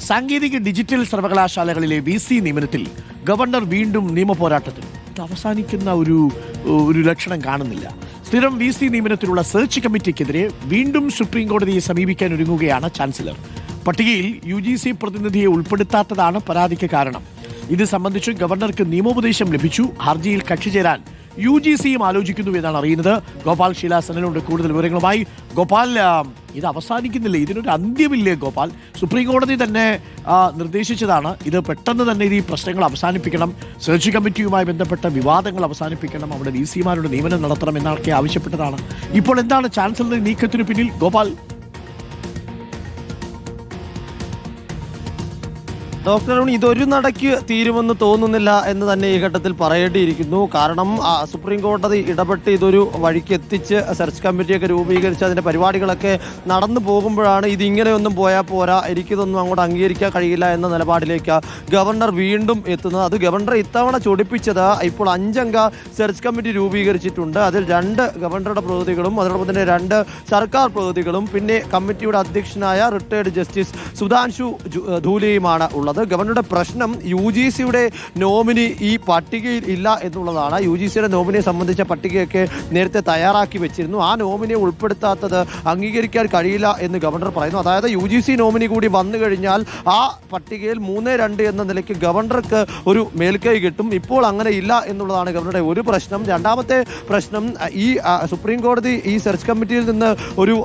സാങ്കേതിക digital സർവകലാശാലകളിലെ VC നിയമനത്തിൽ governor വീണ്ടും നിയമപോരാട്ടത്തിൽ. ഇത് അവസാനിക്കുന്ന ഒരു ലക്ഷണം കാണുന്നില്ല. സ്ഥിരം VC നിയമനത്തിലുള്ള സെർച്ച് കമ്മിറ്റിക്കെതിരെ വീണ്ടും സുപ്രീം കോടതിയെ സമീപിക്കാൻ ഒരുങ്ങുകയാണ് ചാൻസലർ. പട്ടികയിൽ UGC പ്രതിനിധിയെ ഉൾപ്പെടുത്താത്തതാണ് പരാതിക്ക് കാരണം. ഇത് സംബന്ധിച്ച് ഗവർണർക്ക് നിയമോപദേശം ലഭിച്ചു. ഹർജിയിൽ കക്ഷി ചേരാൻ UGCയും ആലോചിക്കുന്നു എന്നാണ് അറിയുന്നത്. ഗോപാൽ ശീലാസനുണ്ട് കൂടുതൽ വിവരങ്ങളുമായി. ഗോപാൽ, ഇത് അവസാനിക്കുന്നില്ല, ഇതിനൊരു അന്ത്യമില്ലേ ഗോപാൽ? സുപ്രീം കോടതി തന്നെ നിർദ്ദേശിച്ചതാണ് ഇത് പെട്ടെന്ന് തന്നെ ഈ പ്രശ്നങ്ങൾ അവസാനിപ്പിക്കണം, സെർച്ച് കമ്മിറ്റിയുമായി ബന്ധപ്പെട്ട വിവാദങ്ങൾ അവസാനിപ്പിക്കണം, അവിടെ VCമാരുടെ നിയമനം നടത്തണം എന്നൊക്കെ ആവശ്യപ്പെട്ടതാണ്. ഇപ്പോൾ എന്താണ് ചാൻസലറുടെ നീക്കത്തിനു പിന്നിൽ ഗോപാൽ? ഡോക്ടർ അരുൺ, ഇതൊരു നടക്ക് തീരുമെന്ന് തോന്നുന്നില്ല എന്ന് തന്നെ ഈ ഘട്ടത്തിൽ പറയേണ്ടിയിരിക്കുന്നു. കാരണം സുപ്രീം കോടതി ഇടപെട്ട് ഇതൊരു വഴിക്ക് എത്തിച്ച് സെർച്ച് കമ്മിറ്റിയൊക്കെ രൂപീകരിച്ച് അതിന്റെ പരിപാടികളൊക്കെ നടന്നു പോകുമ്പോഴാണ് ഇതിങ്ങനെയൊന്നും പോയാൽ പോരാ, എനിക്കിതൊന്നും അങ്ങോട്ട് അംഗീകരിക്കാൻ കഴിയില്ല എന്ന നിലപാടിലേക്ക് ഗവർണർ വീണ്ടും എത്തുന്നത്. അത് ഗവർണർ ഇത്തവണ ചൊടിപ്പിച്ചത് ഇപ്പോൾ 5 അംഗ സെർച്ച് കമ്മിറ്റി രൂപീകരിച്ചിട്ടുണ്ട്. അതിൽ 2 ഗവർണറുടെ പ്രതിനിധികളും അതോടൊപ്പം തന്നെ 2 സർക്കാർ പ്രതിനിധികളും പിന്നെ കമ്മിറ്റിയുടെ അധ്യക്ഷനായ റിട്ടയർഡ് ജസ്റ്റിസ് സുധാൻഷു ധൂലിയുമാണ് ഉള്ളത്. ഗവർണറുടെ പ്രശ്നം UGCയുടെ നോമിനി ഈ പട്ടികയിൽ ഇല്ല എന്നുള്ളതാണ്. UGCയുടെ നോമിനിയെ സംബന്ധിച്ച പട്ടികയൊക്കെ നേരത്തെ തയ്യാറാക്കി വെച്ചിരുന്നു. ആ നോമിനിയെ ഉൾപ്പെടുത്താത്തത് അംഗീകരിക്കാൻ കഴിയില്ല എന്ന് ഗവർണർ പറയുന്നു. അതായത് UGC നോമിനി കൂടി വന്നു കഴിഞ്ഞാൽ ആ പട്ടികയിൽ 3-2 എന്ന നിലയ്ക്ക് ഗവർണർക്ക് ഒരു മേൽക്കൈ കിട്ടും. ഇപ്പോൾ അങ്ങനെ ഇല്ല എന്നുള്ളതാണ് ഗവർണറുടെ ഒരു പ്രശ്നം. രണ്ടാമത്തെ പ്രശ്നം, ഈ സുപ്രീം കോടതി ഈ സെർച്ച് കമ്മിറ്റിയിൽ നിന്ന് ഒരു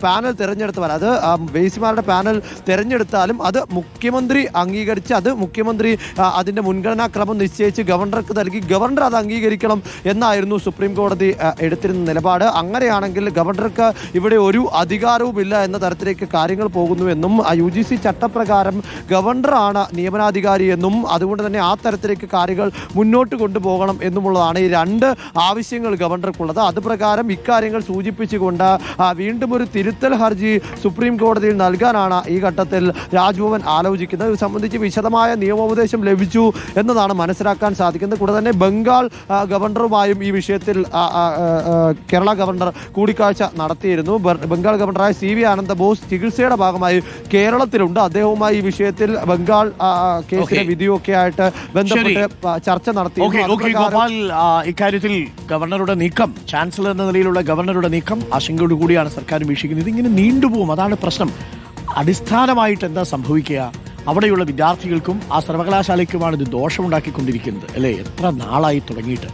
പാനൽ തിരഞ്ഞെടുത്താൽ, അത് VCമാരുടെ പാനൽ തിരഞ്ഞെടുത്താലും അത് മുഖ്യമന്ത്രി അംഗീകരിച്ച് അത് മുഖ്യമന്ത്രി അതിന്റെ മുൻഗണനാക്രമം നിശ്ചയിച്ച് ഗവർണർക്ക് നൽകി ഗവർണർ അത് അംഗീകരിക്കണം എന്നായിരുന്നു സുപ്രീം കോടതി എടുത്തിരുന്ന നിലപാട്. അങ്ങനെയാണെങ്കിൽ ഗവർണർക്ക് ഇവിടെ ഒരു അധികാരവുമില്ല എന്ന തരത്തിലേക്ക് കാര്യങ്ങൾ പോകുന്നുവെന്നും UGC ചട്ടപ്രകാരം ഗവർണറാണ് നിയമനാധികാരി എന്നും അതുകൊണ്ട് തന്നെ ആ തരത്തിലേക്ക് കാര്യങ്ങൾ മുന്നോട്ട് കൊണ്ടുപോകണം എന്നുമുള്ളതാണ് ഈ 2 ആവശ്യങ്ങൾ ഗവർണർക്കുള്ളത്. അത് പ്രകാരം ഇക്കാര്യങ്ങൾ സൂചിപ്പിച്ചുകൊണ്ട് വീണ്ടും ഒരു തിരുത്തൽ ഹർജി സുപ്രീം കോടതിയിൽ നൽകാനാണ് ഈ ഘട്ടത്തിൽ രാജ്ഭവൻ ആലോചിക്കുന്നത്. ഇത് സംബന്ധിച്ച് വിശദമായ നിയമോപദേശം ലഭിച്ചു എന്നതാണ് മനസ്സിലാക്കാൻ സാധിക്കുന്നത്. കൂടെ തന്നെ ബംഗാൾ ഗവർണറുമായും ഈ വിഷയത്തിൽ കേരള ഗവർണർ കൂടിക്കാഴ്ച നടത്തിയിരുന്നു. ബംഗാൾ ഗവർണറായ CV ആനന്ദ ബോസ് ചികിത്സയുടെ ഭാഗമായി കേരളത്തിലുണ്ട്. അദ്ദേഹവുമായി ഈ വിഷയത്തിൽ ബംഗാൾ കേസിലെ വിധിയൊക്കെ ആയിട്ട് ബന്ധപ്പെട്ട് ചർച്ച നടത്തി. ഇക്കാര്യത്തിൽ ഗവർണറുടെ നീക്കം, ചാൻസലർ എന്ന നിലയിലുള്ള ഗവർണറുടെ നീക്കം ആശങ്കയോട് കൂടിയാണ് സർക്കാർ വീക്ഷിക്കുന്നത്. ഇങ്ങനെ നീണ്ടുപോകും, അതാണ് പ്രശ്നം. അടിസ്ഥാനമായിട്ട് എന്താ സംഭവിക്കുക? അവിടെയുള്ള വിദ്യാർത്ഥികൾക്കും ആ സർവകലാശാലയ്ക്കുമാണ് ഇത് ദോഷമുണ്ടാക്കിക്കൊണ്ടിരിക്കുന്നത് അല്ലേ? എത്ര നാളായി തുടങ്ങിയിട്ട്.